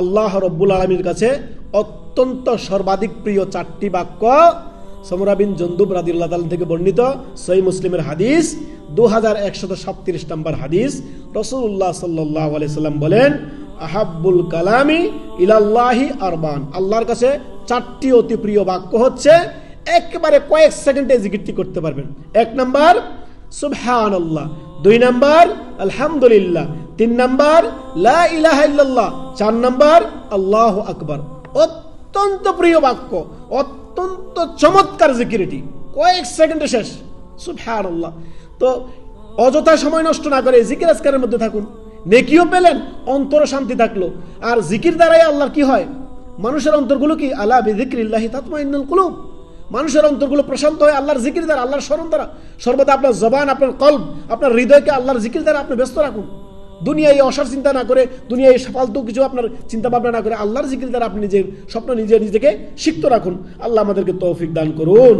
আল্লাহ রব্বুল আলামিনের কাছে অত্যন্ত সর্বাধিক প্রিয় চারটি বাক্য সামরা বিন জুনদুব রাদিয়াল্লাহু তাআলা থেকে বর্ণিত সহিহ মুসলিমের হাদিস 2137 নম্বর হাদিস। রাসূলুল্লাহ সাল্লাল্লাহু আলাইহি সাল্লাম বলেন, আহাব্বুল কালামি ইলাল্লাহি আরবান, আল্লাহর কাছে চারটি অতি প্রিয় বাক্য হচ্ছে একেবারে কয়েক সেকেন্ডে জিকিরটি করতে পারবেন। 1 নাম্বার সুবহানাল্লাহ, 2 নাম্বার আলহামদুলিল্লাহ, 3 নাম্বার লা ইলাহা ইল্লাল্লাহ, 4 নাম্বার আল্লাহু আকবার। অত্যন্ত প্রিয় বাক্য, অত্যন্ত চমৎকার জিকির, এটি কয়েক সেকেন্ডে শেষ। সুবহানাল্লাহ। তো অযথা সময় নষ্ট না করে জিকির আজকারের মধ্যে থাকুন, নেকিও পেলেন, অন্তর শান্তি থাকলো। আর জিকির দ্বারাই আল্লাহর কি হয়, মানুষের অন্তরগুলো কি আলা বিযিকরিল্লাহি তাতমাইন্নুল কুলুব, মানুষের অন্তরগুলো প্রশান্ত হয় আল্লাহর জিকির দ্বারা, আল্লাহর স্মরণ দ্বারা। সর্বদা আপনার জবান, আপনার কলব, আপনার হৃদয়কে আল্লাহর জিকির দ্বারা আপনি ব্যস্ত রাখুন। দুনিয়ায় অসার চিন্তা না করে, দুনিয়ায় ফালতু কিছু আপনার চিন্তা ভাবনা না করে আল্লাহর জিকির দ্বারা আপনি নিজের স্বপ্ন নিজেকে সিক্ত রাখুন। আল্লাহ আমাদেরকে তৌফিক দান করুন।